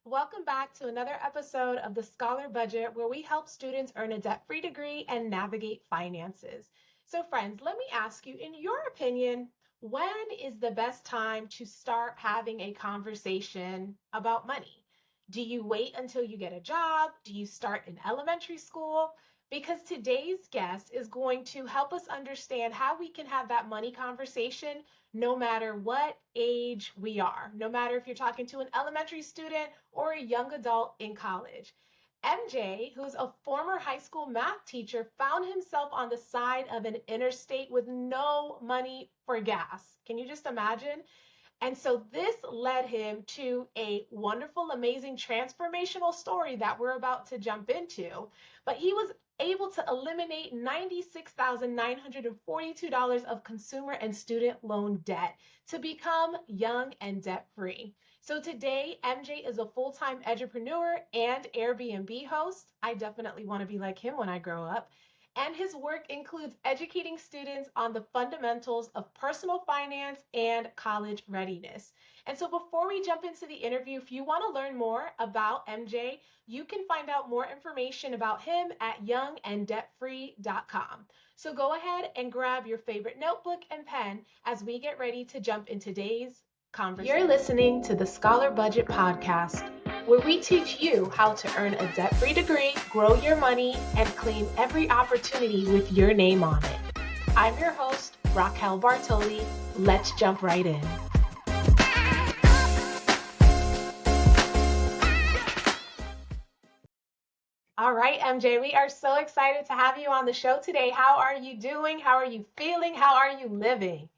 Welcome back to another episode of the Scholar Budget, where we help students earn a debt free degree and navigate finances. So, friends, let me ask you, in your opinion, when is the best time to start having a conversation about money? Do you wait until you get a job? Do you start in elementary school? Because today's guest is going to help us understand how we can have that money conversation no matter what age we are, no matter if you're talking to an elementary student or a young adult in college. MJ, who's a former high school math teacher, found himself on the side of an interstate with no money for gas. Can you just imagine? And so this led him to a wonderful, amazing, transformational story that we're about to jump into. But he was able to eliminate $96,942 of consumer and student loan debt to become young and debt free. So today, MJ is a full time entrepreneur and Airbnb host. I definitely want to be like him when I grow up. And his work includes educating students on the fundamentals of personal finance and college readiness. And so, before we jump into the interview, if you want to learn more about MJ, you can find out more information about him at younganddebtfree.com. So, go ahead and grab your favorite notebook and pen as we get ready to jump in today's conversation. You're listening to the Scholar Budget Podcast, where we teach you how to earn a debt free degree, grow your money, and claim every opportunity with your name on it. I'm your host, Raquel Bartoli. Let's jump right in. All right, MJ, we are so excited to have you on the show today. How are you doing? How are you feeling? How are you living?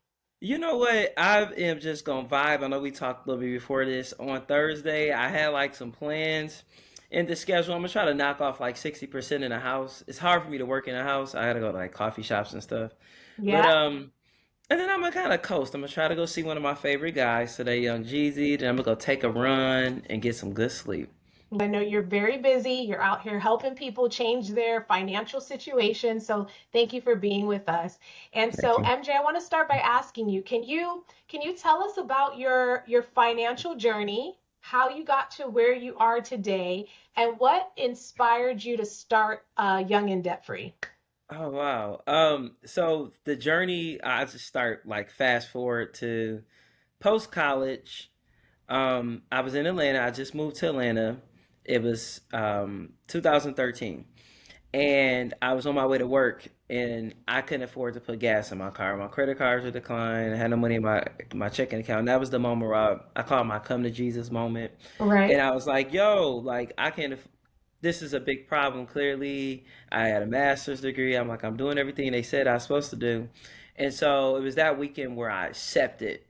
You know what? I am just gonna vibe. I know we talked a little bit before this. On Thursday, I had like some plans in the schedule. I'm gonna try to knock off like 60% in the house. It's hard for me to work in the house. I gotta go to like coffee shops and stuff. But Yeah. and then I'm gonna kind of coast. I'm gonna try to go see one of my favorite guys today, Young Jeezy. Then I'm gonna go take a run and get some good sleep. I know you're very busy. You're out here helping people change their financial situation. So thank you for being with us. And Thank so you. MJ, I want to start by asking you, can you tell us about your financial journey, how you got to where you are today, and what inspired you to start Young and Debt Free? Oh wow. So the journey, I just start like fast forward to post college. I was in Atlanta. I just moved to Atlanta. It was 2013, and I was on my way to work, and I couldn't afford to put gas in my car. My credit cards were declined. I had no money in my checking account. And that was the moment where I called my come to Jesus moment, and Right. I was like, "Yo, like I can't. This is a big problem. Clearly, I had a master's degree. I'm like, I'm doing everything they said I was supposed to do." And so it was that weekend where I accepted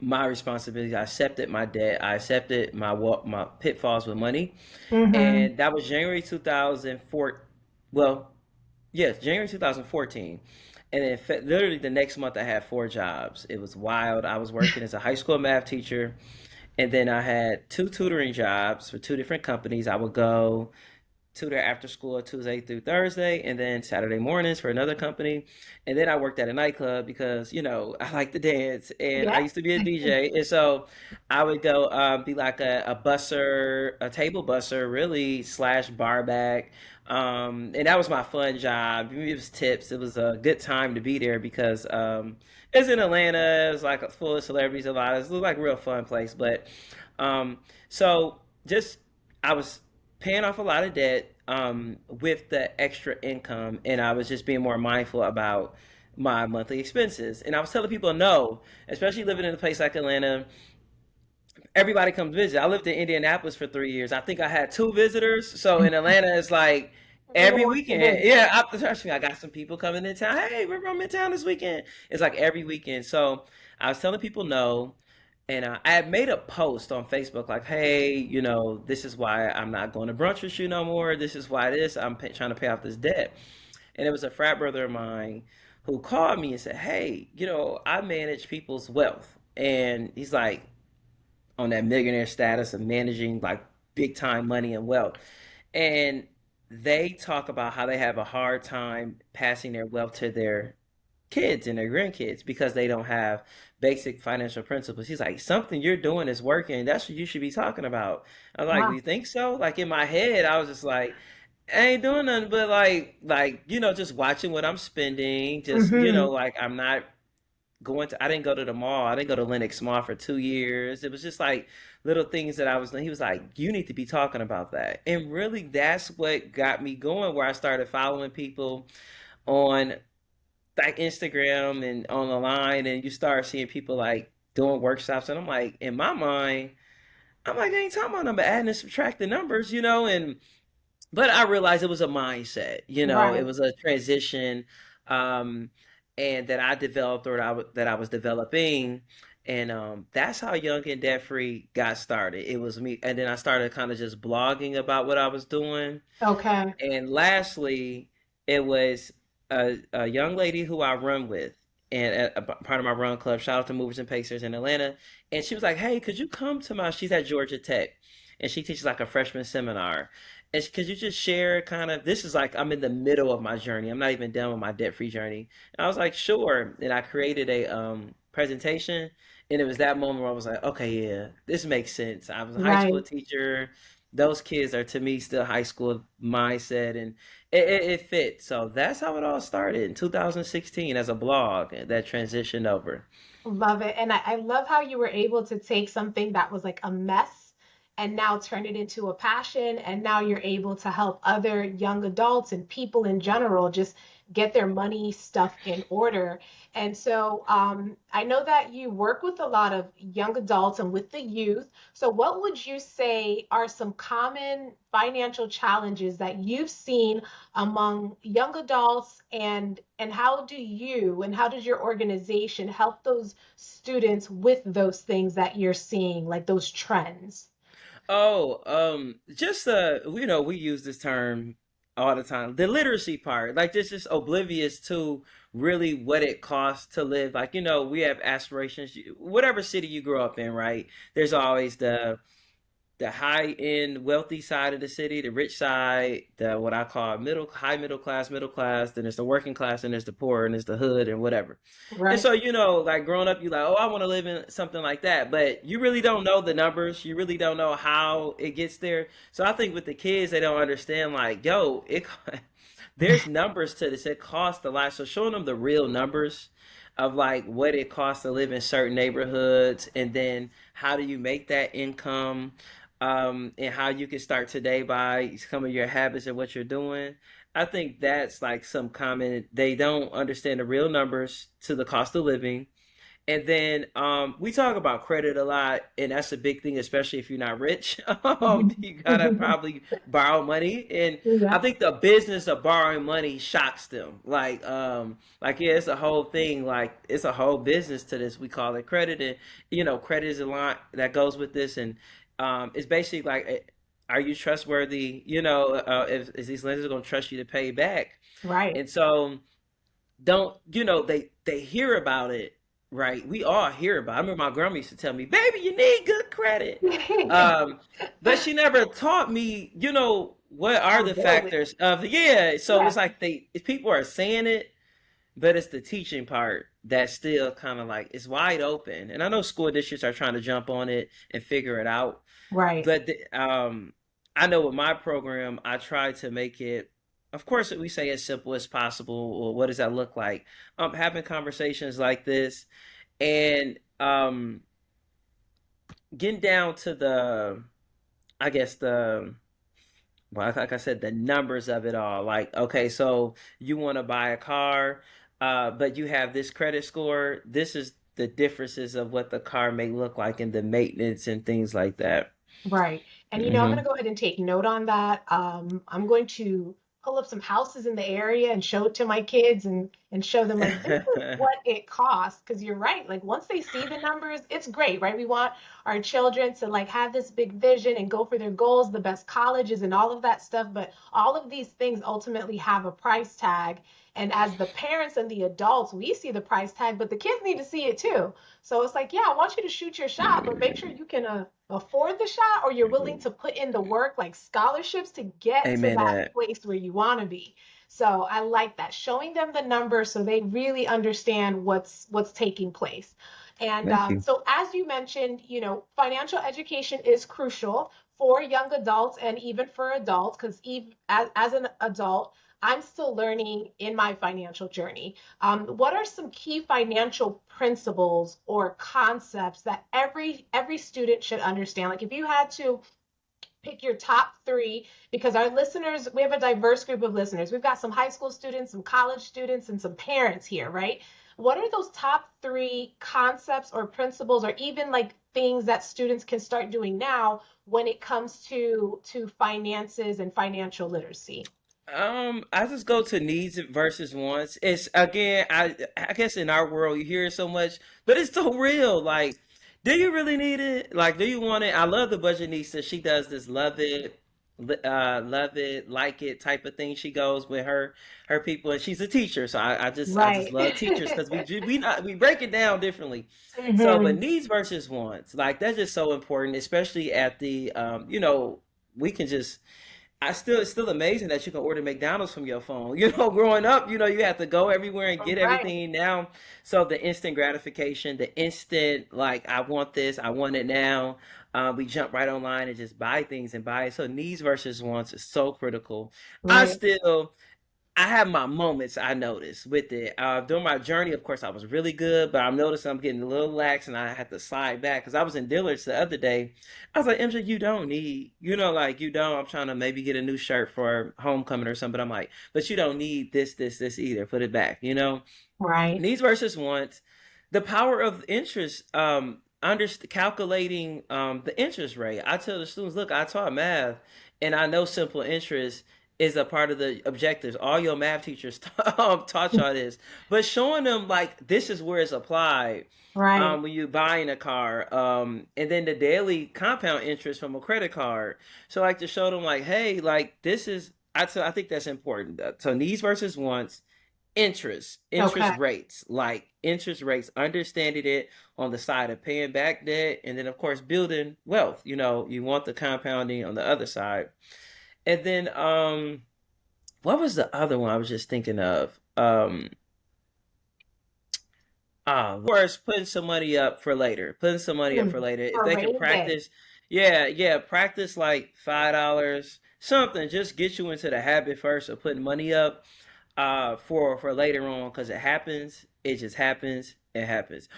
my responsibility. I accepted my debt. I accepted my pitfalls with money, Mm-hmm. and that was January 2004. Well, yes, January 2014. And then literally the next month, I had four jobs. It was wild. I was working as a high school math teacher, and then I had two tutoring jobs for two different companies. I would go tutor after school Tuesday through Thursday, and then Saturday mornings for another company. And then I worked at a nightclub because, I like to dance and I Yeah. used to be a DJ. And so I would go be like a busser, a table busser, really, slash bar back. And that was my fun job. It was tips. It was a good time to be there because it's in Atlanta. It was like full of celebrities, a lot. It was like a real fun place. But so just I was paying off a lot of debt with the extra income, and I was just being more mindful about my monthly expenses. And I was telling people no, especially living in a place like Atlanta. Everybody comes visit. I lived in Indianapolis for 3 years. I think I had two visitors. So in Atlanta, it's like Everyone every wants to weekend. visit. Yeah, trust me, I got some people coming in town. Hey, we're from in town this weekend. It's like every weekend. So I was telling people no. And I had made a post on Facebook like, hey, this is why I'm not going to brunch with you no more. This is why trying to pay off this debt. And it was a frat brother of mine who called me and said, hey, I manage people's wealth. And he's like on that millionaire status of managing like big time money and wealth. And they talk about how they have a hard time passing their wealth to their kids and their grandkids because they don't have basic financial principles. He's like, something you're doing is working. That's what you should be talking about. I'm like, Wow. you think so? Like in my head, I was just like, I ain't doing nothing but just watching what I'm spending. Just, Hmm. like I'm not I didn't go to the mall. I didn't go to Lenox Mall for 2 years. It was just like little things that I was doing. He was like, you need to be talking about that. And really, that's what got me going, where I started following people on like Instagram and on the line, and you start seeing people like doing workshops. And I'm like, in my mind, I'm like, I ain't talking about number adding and subtracting numbers, and but I realized it was a mindset, it Right. was a transition, um, and that I developed, or that I was developing, and that's how Young and Debt Free got started. It was me, and then I started kind of just blogging about what I was doing, Okay. and lastly, it was a young lady who I run with, and a part of my run club. Shout out to Movers and Pacers in Atlanta. And she was like, "Hey, could you come to my?" She's at Georgia Tech, and she teaches like a freshman seminar. And could you just share kind of? This is like I'm in the middle of my journey. I'm not even done with my debt free journey. And I was like, "Sure." And I created a presentation, and it was that moment where I was like, "Okay, yeah, this makes sense." I was a high school Right. teacher. Those kids are to me still high school mindset, and it fits. So that's how it all started in 2016 as a blog that transitioned over. Love it. And I love how you were able to take something that was like a mess and now turn it into a passion. And now you're able to help other young adults and people in general just get their money stuff in order. And so I know that you work with a lot of young adults and with the youth. So, what would you say are some common financial challenges that you've seen among young adults, and how does your organization help those students with those things that you're seeing, like those trends? Oh, just we use this term all the time. The literacy part, like this is oblivious to really what it costs to live. Like, we have aspirations. Whatever city you grow up in, right? There's always the high end wealthy side of the city, the rich side, the what I call middle class, then there's the working class, and there's the poor, and there's the hood and whatever. And Right. so, like growing up, you like, oh, I want to live in something like that, but you really don't know the numbers. You really don't know how it gets there. So I think with the kids, they don't understand like, yo, there's numbers to this. It costs a lot. So showing them the real numbers of like what it costs to live in certain neighborhoods, and then how do you make that income, and how you can start today by some of your habits and what you're doing. I think that's like some common. They don't understand the real numbers to the cost of living. And then we talk about credit a lot, and that's a big thing, especially if you're not rich. You gotta probably borrow money, and I Yeah. think the business of borrowing money shocks them. Like yeah, it's a whole thing. Like it's a whole business to this. We call it credit, and credit is a lot that goes with this, and it's basically like, are you trustworthy? Is these lenders gonna trust you to pay back? Right. And so don't they hear about it, right? We all hear about it. I remember my grandma used to tell me, baby, you need good credit, um but she never taught me, what are How to the build it. factors of, yeah. So Yeah. it's like people are saying it, but it's the teaching part that's still kind of like it's wide open. And I know school districts are trying to jump on it and figure it out, Right. but I know with my program, I try to make it, of course, we say as simple as possible. Or what does that look like? Having conversations like this, and getting down to I guess well, like I said, the numbers of it all. Like, okay, so you want to buy a car, but you have this credit score. This is the differences of what the car may look like, and the maintenance and things like that. Right. And I'm going to Hmm. go ahead and take note on that. I'm going to pull up some houses in the area and show it to my kids and show them like this is what it costs. Because you're right. Like once they see the numbers, it's great, right? We want our children to like have this big vision and go for their goals, the best colleges and all of that stuff. But all of these things ultimately have a price tag. And as the parents and the adults, we see the price tag, but the kids need to see it too. So it's like, yeah, I want you to shoot your shot, but make sure you can afford the shot or you're willing to put in the work like scholarships to get to Amen. that That. place where you want to be. So I like that, showing them the numbers so they really understand what's taking place. And Thank you. so, as you mentioned, financial education is crucial for young adults and even for adults, because even as an adult, I'm still learning in my financial journey. What are some key financial principles or concepts that every student should understand? Like if you had to pick your top three, because our listeners, we have a diverse group of listeners. We've got some high school students, some college students, and some parents here, right? What are those top three concepts or principles, or even like things that students can start doing now when it comes to finances and financial literacy? I just go to needs versus wants. It's again, I guess in our world you hear it so much, but it's so real. Like, do you really need it? Like, do you want it? I love the budget Nisa. She does this love it, like it type of thing. She goes with her people, and she's a teacher, so I just Right. love teachers because we break it down differently. So, but Hmm. needs versus wants, like that's just so important, especially at the we can just it's still amazing that you can order McDonald's from your phone. Growing up, you have to go everywhere and get Right. everything now. So the instant gratification, the instant like I want this, I want it now. We jump right online and just buy things and buy it. So needs versus wants is so critical. I Right. still I have my moments I noticed with it. During my journey, of course, I was really good, but I'm noticing I'm getting a little lax and I had to slide back because I was in Dillard's the other day. I was like, MJ, you don't need, like you don't. I'm trying to maybe get a new shirt for homecoming or something, but I'm like, but you don't need this either. Put it back. Right. Needs versus wants. The power of interest, under calculating the interest rate. I tell the students, look, I taught math, and I know simple interest is a part of the objectives. All your math teachers taught y'all this, but showing them like this is where it's applied. Right. When you buying a car, and then the daily compound interest from a credit card. So like to show them like, hey, like this is. I think that's important. So needs versus wants, interest Okay. rates, like interest rates, understanding it on the side of paying back debt, and then of course building wealth. You want the compounding on the other side. And then what was the other one I was just thinking of? Of course, putting some money up for later. Putting some money up for Hmm. later. If For a they can rainy day. practice, yeah, yeah, practice like $5, something. Just get you into the habit first of putting money up, for later on, because it happens. It just happens. It happens.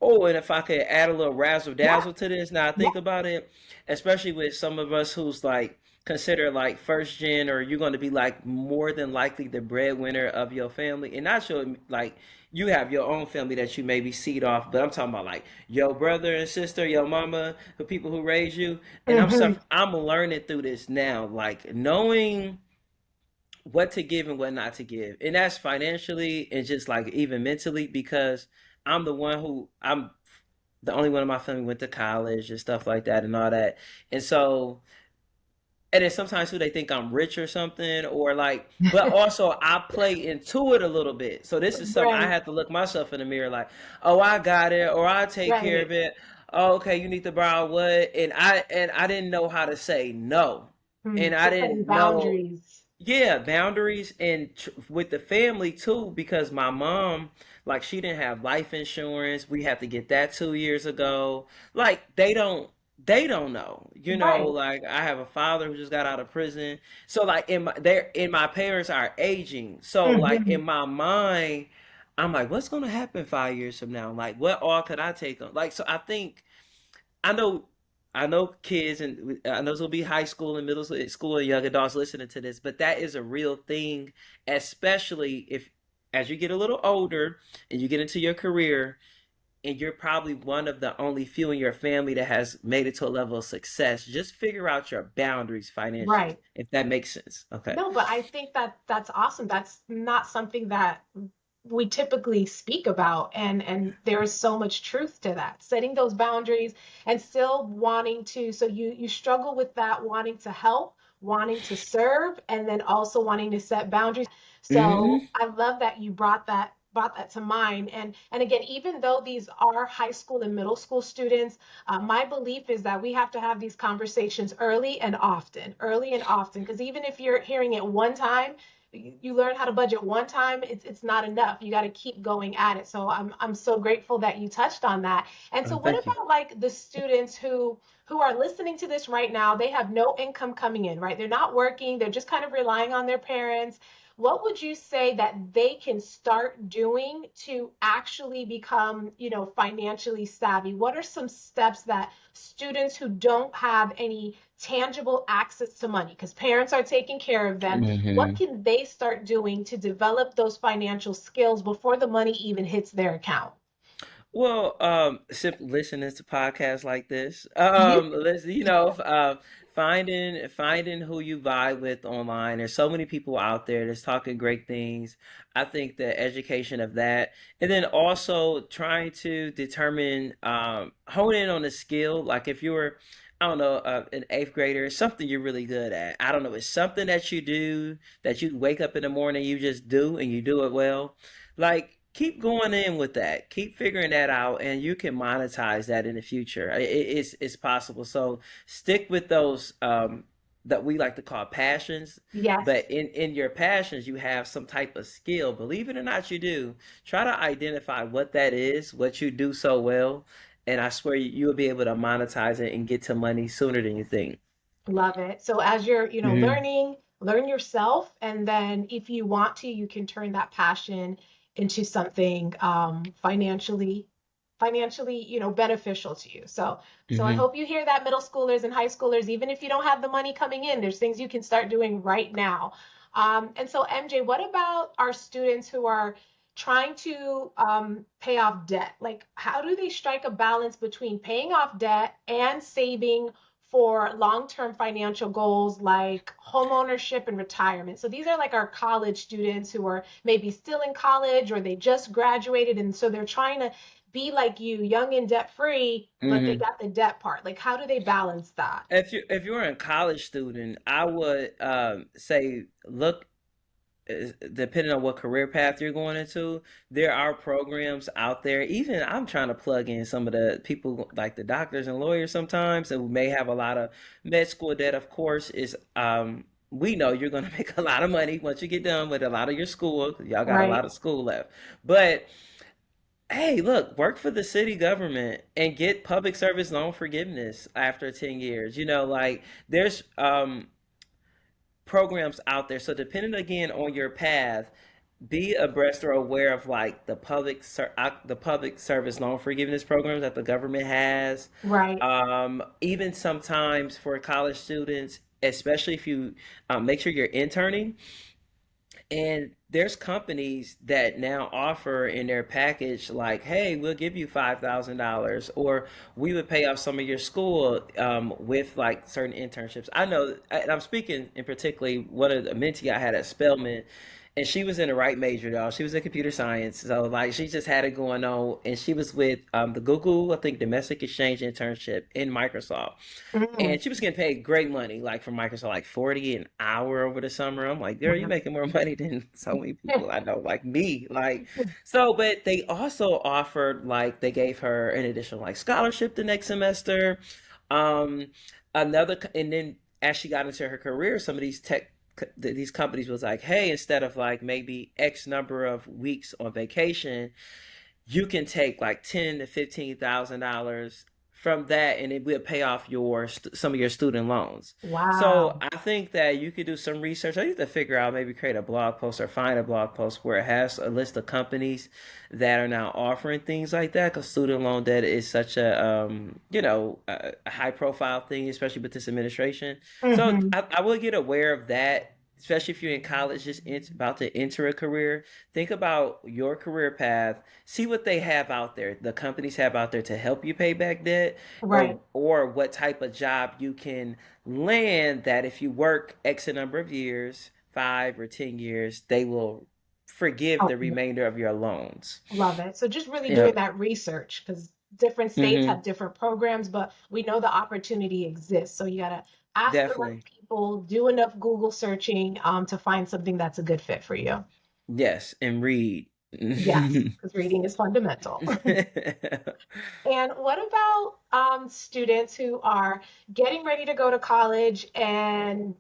Oh, and if I could add a little razzle Yeah. dazzle to this, now I Yeah. think about it, especially with some of us who's like consider like first gen, or you're going to be like more than likely the breadwinner of your family, and not sure like you have your own family that you maybe seed off, but I'm talking about like your brother and sister, your mama, the people who raised you, and Hmm. I'm learning through this now, like knowing what to give and what not to give. And that's financially and just like even mentally, because I'm the only one in my family went to college and stuff like that and all that. And so, and then sometimes too they think I'm rich or something, or like, but also I play into it a little bit. So this is something I Right. have to look myself in the mirror like, oh, I got it, or I take care Right. of it. Oh, okay, you need to borrow what? And I didn't know how to say no. Hmm. And I So setting didn't know, boundaries. yeah, boundaries, and with the family too, because my mom, like, she didn't have life insurance. We had to get that 2 years ago. Like, they don't know. Right. Like I have a father who just got out of prison. So like my parents are aging. So like Hmm. in my mind, I'm like, what's gonna happen 5 years from now? Like, what all could I take on? Like, so I think I know, I know kids, and I know this will be high school and middle school and young adults listening to this, but that is a real thing, especially if as you get a little older and you get into your career, and you're probably one of the only few in your family that has made it to a level of success. Just figure out your boundaries financially, Right. if that makes sense. Okay. No, but I think that that's awesome. That's not something that we typically speak about, and there is so much truth to that. Setting those boundaries and still wanting to, so you struggle with that, wanting to help, wanting to serve, and then also wanting to set boundaries. So Hmm. I love that you brought brought that to mind. And again, even though these are high school and middle school students, my belief is that we have to have these conversations early and often, because even if you're hearing it one time, you learn how to budget one time, it's not enough. You got to keep going at it. So I'm so grateful that you touched on that. And so what Thank you. about like the students who are listening to this right now? They have no income coming in, right? They're not working, they're just kind of relying on their parents. What would you say that they can start doing to actually become, financially savvy? What are some steps that students who don't have any tangible access to money, because parents are taking care of them, what Hmm. can they start doing to develop those financial skills before the money even hits their account? Well, simply listening to podcasts like this, Yeah. listen, finding who you vibe with online. There's so many people out there that's talking great things. I think the education of that, and then also trying to determine, hone in on a skill. Like if you're, I don't know, an eighth grader, something you're really good at. I don't know, it's something that you do that you wake up in the morning, you just do, and you do it well. Like, keep going in with that. Keep figuring that out, and you can monetize that in the future. It's possible. So stick with those, that we like to call passions. Yes. But in your passions, you have some type of skill. Believe it or not, you do. Try to identify what that is, what you do so well, and I swear you'll be able to monetize it and get to money sooner than you think. Love it. So as you're, Hmm. learning, learn yourself, and then if you want to, you can turn that passion into something financially, beneficial to you. So I Hmm. hope you hear that, middle schoolers and high schoolers, even if you don't have the money coming in, there's things you can start doing right now. And so MJ, what about our students who are trying to pay off debt? Like, how do they strike a balance between paying off debt and saving for long-term financial goals like home ownership and retirement? So these are like our college students who are maybe still in college or they just graduated, and so they're trying to be like you, young and debt free, but they Hmm. got the debt part. Like, how do they balance that? If you're a college student, I would, say look, depending on what career path you're going into, there are programs out there. Even I'm trying to plug in some of the people like the doctors and lawyers sometimes who may have a lot of med school debt. Of course, is, we know you're going to make a lot of money once you get done with a lot of your school. Y'all got a Right. lot of school left, but hey, look, work for the city government and get public service loan forgiveness after 10 years. Like there's, programs out there. So depending again on your path, be abreast or aware of like the public service loan forgiveness programs that the government has. Right. Even sometimes for college students, especially if you, make sure you're interning, and there's companies that now offer in their package, like, hey, we'll give you $5,000, or we would pay off some of your school, with like certain internships. I know, and I'm speaking in particularly one of the mentee I had at Spelman, and she was in the right major, though. She was in computer science, so like she just had it going on, and she was with, the Google, I think, domestic exchange internship in Microsoft, Mm. and she was getting paid great money, like from Microsoft, like 40 an hour over the summer. I'm like, girl, you Wow. making more money than so many people I know, like me. Like, so, but they also offered, like, they gave her an additional like scholarship the next semester. Um, and then as she got into her career, some of these companies was like, hey, instead of like maybe X number of weeks on vacation, you can take like ten to $15,000 from that, and it will pay off some of your student loans. So Wow. I think that you could do some research. I need to figure out, maybe create a blog post or find a blog post where it has a list of companies that are now offering things like that. Because student loan debt is such a, a high profile thing, especially with this administration. So Hmm. I will get aware of that. Especially if you're in college, just about to enter a career, think about your career path, see what they have out there, the companies have out there to help you pay back debt, Right. or what type of job you can land that if you work X number of years, 5 or 10 years, they will forgive the Help you. remainder of your loans. Love it. So just really doing Yep. that research, because different states Mm-hmm. have different programs, but we know the opportunity exists. So you gotta ask the right Definitely. people, do enough Google searching, to find something that's a good fit for you. Yes, and read. Yes, because reading is fundamental. And what about students who are getting ready to go to college and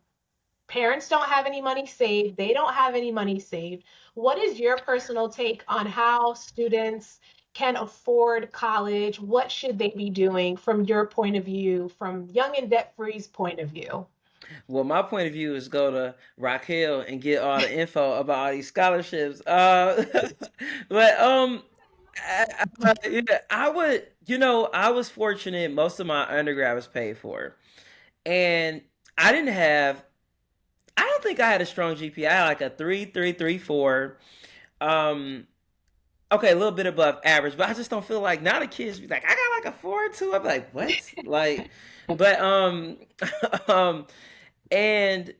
parents don't have any money saved, they don't have any money saved? What is your personal take on how students can afford college? What should they be doing from your point of view, from Young and Debt Free's point of view? Well, my point of view is go to Raquel and get all the info about all these scholarships. But yeah, I would. I was fortunate. Most of my undergrad was paid for, and I didn't have. I don't think I had a strong GPA. I had like a 3.334. Um, okay, a little bit above average, but I just don't feel like now the kids be like, I got like a 4.2. I'm like, what? Like, but um, and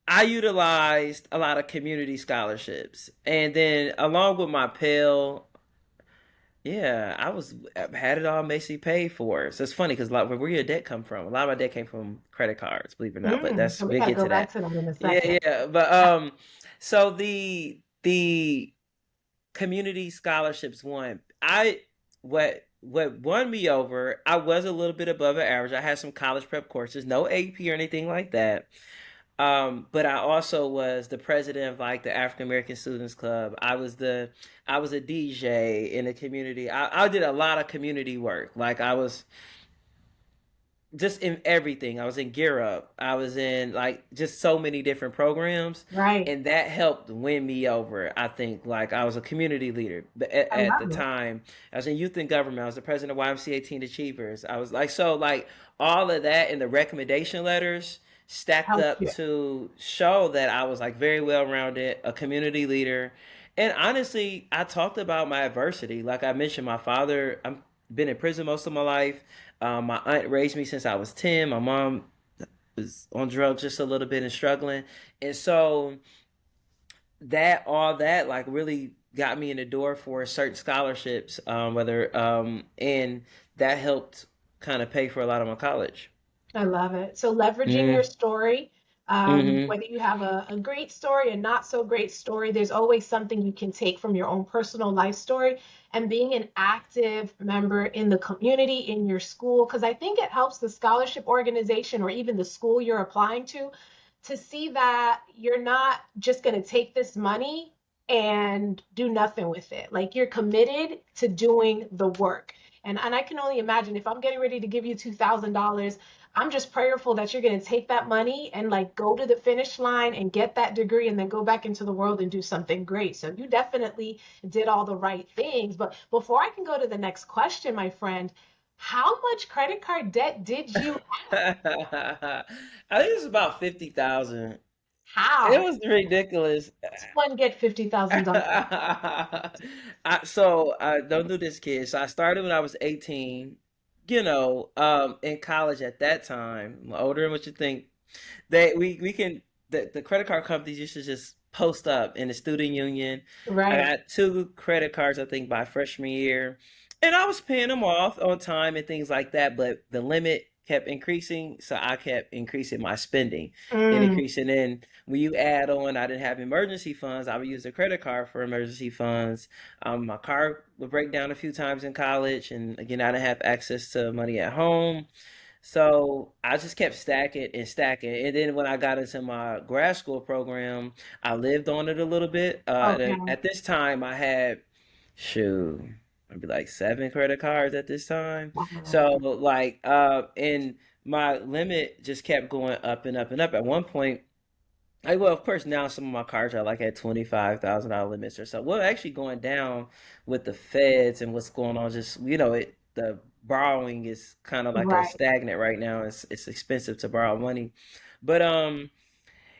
I utilized a lot of community scholarships, and then along with my Pell, yeah, had it all basically paid for. So it's funny because like where your debt come from? A lot of my debt came from credit cards, believe it or not. But So we we'll got to get go to back that. to that in a Yeah, second. yeah. But so the community scholarships won. What won me over? I was a little bit above average. I had some college prep courses, no AP or anything like that. But I also was the president of like the African American Students Club. I was a DJ in the community. I did a lot of community work. Like I was just in everything. I was in Gear Up. I was in like just so many different programs, Right. and that helped win me over. I think like I was a community leader I at the love it. time. I was in youth and government. I was the president of YMCA Teen Achievers. I was like so like all of that and the recommendation letters stacked Help up you. to show that I was like very well rounded, a community leader. And honestly, I talked about my adversity. Like I mentioned, my father, I'm been in prison most of my life. My aunt raised me since I was 10. My mom was on drugs just a little bit and struggling. And so all that like really got me in the door for certain scholarships, and that helped kind of pay for a lot of my college. I love it. So leveraging your Mm, story, mm-hmm. whether you have a great story, a not so great story, there's always something you can take from your own personal life story and being an active member in the community, in your school, because I think it helps the scholarship organization or even the school you're applying to see that you're not just going to take this money and do nothing with it. Like you're committed to doing the work. And I can only imagine if I'm getting ready to give you $2,000, I'm just prayerful that you're going to take that money and like go to the finish line and get that degree and then go back into the world and do something great. So you definitely did all the right things. But before I can go to the next question, my friend, how much credit card debt did you I think it's about 50,000. It have? was ridiculous. Does one get $50,000? I don't do this, kid. So I started when I was 18. In college at that time, I'm older than what you think. We can the credit card companies used to just post up in the student union. I Right. got two credit cards, I think, by freshman year, and I was paying them off on time and things like that. But the limit kept increasing, so I kept increasing my spending and Mm, increasing. In when you add on, I didn't have emergency funds. I would use the credit card for emergency funds. My car would break down a few times in college, and again, I didn't have access to money at home. So I just kept stacking and stacking. And then when I got into my grad school program, I lived on it a little bit. okay. At this time, I had, shoot, maybe like seven credit cards at this time. So Wow. and my limit just kept going up and up and up. At one point, well, of course, now some of my cards are like at $25,000 limits or so. Well, actually going down with the feds and what's going on, just the borrowing is kind of like a Right. stagnant right now. It's expensive to borrow money, but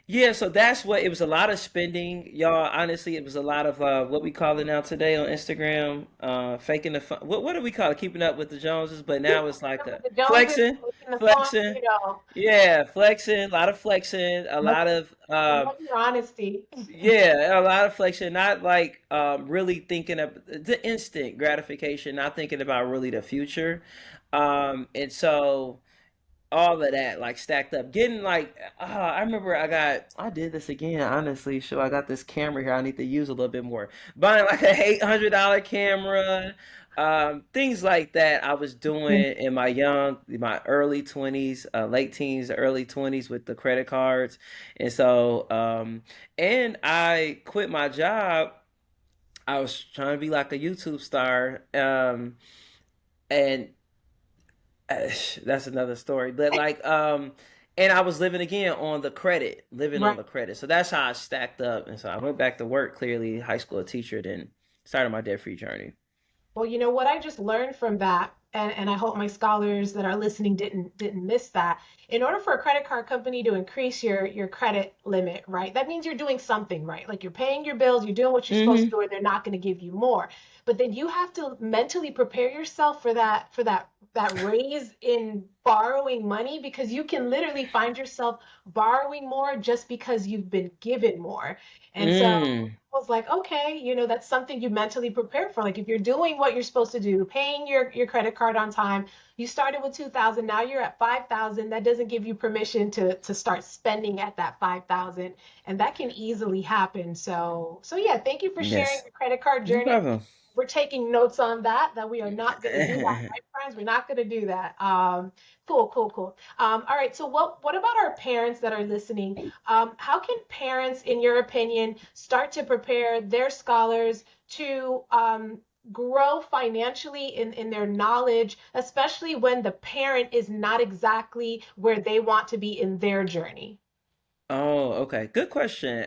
yeah. So that's what it was. A lot of spending, y'all. Honestly, it was a lot of what we call it now today on Instagram, faking the fun. What do we call it? Keeping up with the Joneses. But now it's like With a the Joneses, flexing, making the fun, flexing. Yeah, flexing, a lot of flexing, a Love, lot of love your honesty. yeah, a lot of flexion, not like really thinking of the instant gratification, not thinking about really the future. And so all of that like stacked up, getting like I remember I did this again, honestly. So I got this camera here I need to use a little bit more, buying like a $800 camera, things like that I was Mhm. doing in my early 20s, late teens, early 20s with the credit cards. And so and I quit my job. I was trying to be like a YouTube star, and that's another story. But like, and I was living on Right. the credit. So that's how I stacked up. And so I went back to work, clearly high school teacher, then started my debt free journey. Well, you know what I just learned from that, and I hope my scholars that are listening didn't miss that. In order for a credit card company to increase your credit limit, right? That means you're doing something right. Like you're paying your bills, you're doing what you're supposed to Mm-hmm. do, or they're not going to give you more. But then you have to mentally prepare yourself for that raise in borrowing money because you can literally find yourself borrowing more just because you've been given more. And so Mm. was like, okay, that's something you mentally prepare for. Like if you're doing what you're supposed to do, paying your credit card on time, you started with 2,000, now you're at 5,000. That doesn't give you permission to start spending at that 5,000, and that can easily happen. So yeah, thank you for sharing Yes. your credit card No journey. problem. We're taking notes on that we are not going to do that, right, friends? We're not going to do that. Cool, cool, cool. All right. So what about our parents that are listening? How can parents, in your opinion, start to prepare their scholars to grow financially in their knowledge, especially when the parent is not exactly where they want to be in their journey? Oh, okay. Good question.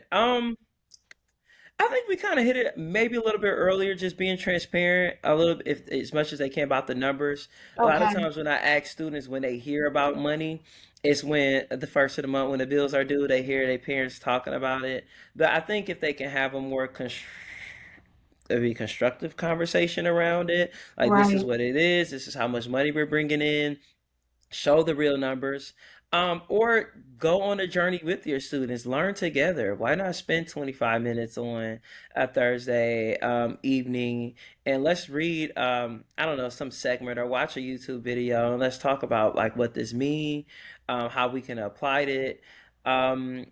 I think we kind of hit it maybe a little bit earlier, just being transparent a little, if as much as they can about the numbers. A lot of Okay. times when I ask students when they hear about money, it's when the first of the month when the bills are due, they hear their parents talking about it. But I think if they can have a more a constructive conversation around it, like this is Right. what it is, this is how much money we're bringing in, show the real numbers, or go on a journey with your students, learn together. Why not spend 25 minutes on a Thursday evening and let's read, I don't know, some segment or watch a YouTube video and let's talk about like what this mean, how we can apply it. um,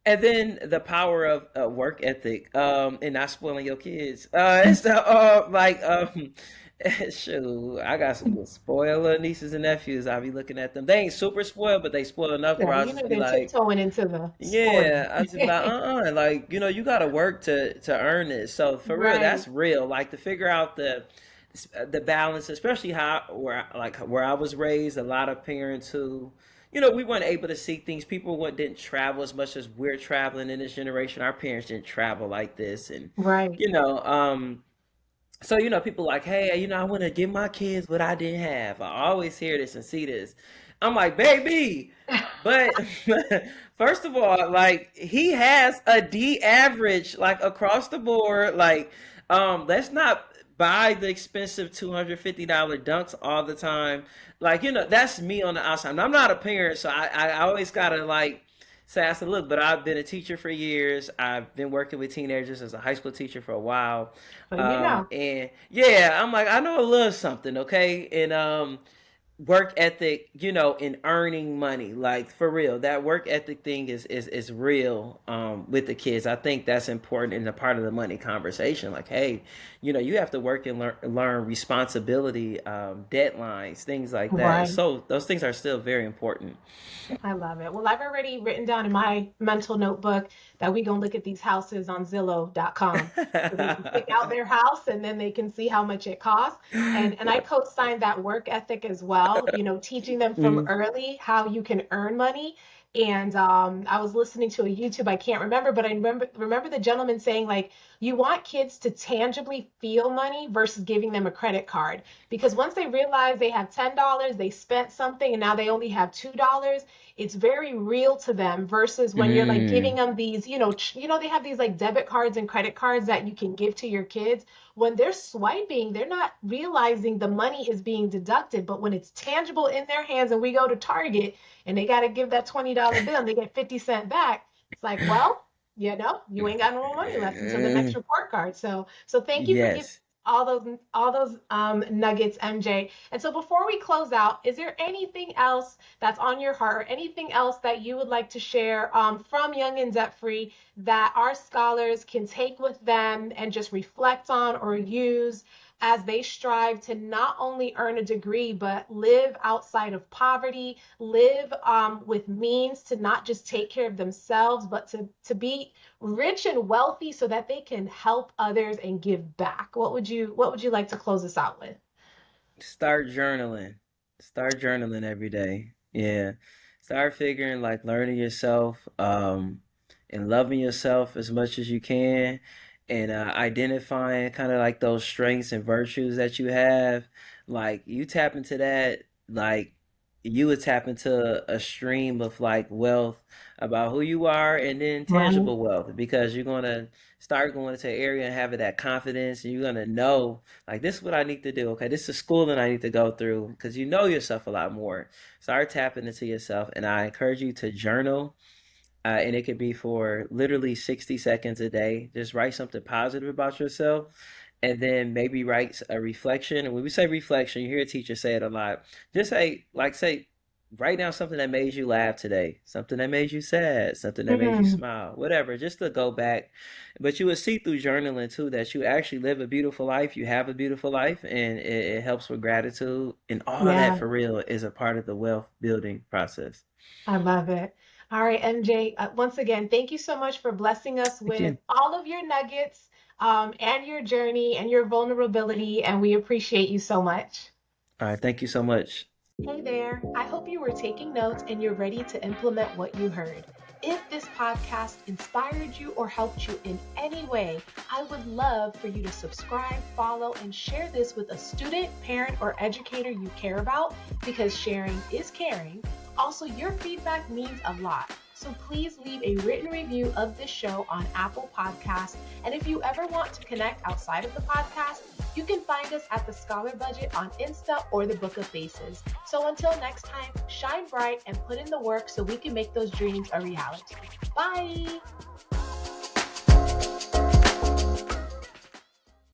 and then the power of work ethic, and not spoiling your kids. And so, shoot, I got some little spoiler nieces and nephews. I'll be looking at them. They ain't super spoiled, but they spoiled enough Yeah, where I'll just be they're like, tiptoeing into the spoiling. yeah, I just be like, like you got to work to earn this. So for real, Right. that's real. Like to figure out the balance, especially how where I was raised. A lot of parents who, we weren't able to see things. People didn't travel as much as we're traveling in this generation. Our parents didn't travel like this, and Right. you know, so people like, hey, I want to give my kids what I didn't have. I always hear this and see this. I'm like, baby, but first of all, like he has a D average, like across the board. Like, let's not buy the expensive $250 dunks all the time. Like, that's me on the outside. And I'm not a parent, so I always gotta like say, I said, look, but I've been a teacher for years. I've been working with teenagers as a high school teacher for a while. So you know. And yeah, I'm like, I know a little something, okay? And work ethic, in earning money, like for real, that work ethic thing is real with the kids. I think that's important in the part of the money conversation. Like, hey, you have to work and learn responsibility, deadlines, things like that. Right. So those things are still very important. I love it. Well, I've already written down in my mental notebook that we gonna look at these houses on Zillow.com so they can pick out their house and then they can see how much it costs. And I co-signed that work ethic as well, teaching them from Mm, early how you can earn money. And I was listening to a YouTube, I can't remember, but I remember the gentleman saying like you want kids to tangibly feel money versus giving them a credit card. Because once they realize they have $10, they spent something and now they only have $2, it's very real to them versus when you're like giving mm, them these, they have these like debit cards and credit cards that you can give to your kids. When they're swiping, they're not realizing the money is being deducted, but when it's tangible in their hands and we go to Target and they got to give that $20 bill and they get 50 cents back, it's like, well, you ain't got no more money left until the next mm. report card. So thank you for giving Yes. all those nuggets, MJ. And so before we close out, is there anything else that's on your heart or anything else that you would like to share from Young and Debt Free that our scholars can take with them and just reflect on or use as they strive to not only earn a degree, but live outside of poverty, live with means to not just take care of themselves, but to be rich and wealthy so that they can help others and give back? What would you like to close us out with? Start journaling. Start journaling every day. Yeah. Start figuring like learning yourself, and loving yourself as much as you can, and identifying kind of like those strengths and virtues that you have. Like you tap into that, like you would tap into a stream of like wealth about who you are, and then Right. tangible wealth, because you're gonna start going into an area and having that confidence, and you're gonna know like this is what I need to do. Okay, this is schooling I need to go through, because you know yourself a lot more. Start tapping into yourself, and I encourage you to journal, and it could be for literally 60 seconds a day. Just write something positive about yourself, and then maybe write a reflection. And when we say reflection, you hear a teacher say it a lot. Just say, write down something that made you laugh today, something that made you sad, something that made you Mm, smile, whatever, just to go back. But you will see through journaling too that you actually live a beautiful life. You have a beautiful life, and it helps with gratitude. And all of that yeah, for real is a part of the wealth building process. I love it. All right, MJ, once again, thank you so much for blessing us Thank with you. all of your nuggets and your journey and your vulnerability, and we appreciate you so much. All right. Thank you so much. Hey there, I hope you were taking notes and you're ready to implement what you heard. If this podcast inspired you or helped you in any way, I would love for you to subscribe, follow, and share this with a student, parent, or educator you care about, because sharing is caring. Also, your feedback means a lot. So please leave a written review of this show on Apple Podcasts. And if you ever want to connect outside of the podcast, you can find us at the Scholar Budget on Insta or the Book of Faces. So until next time, shine bright and put in the work so we can make those dreams a reality. Bye!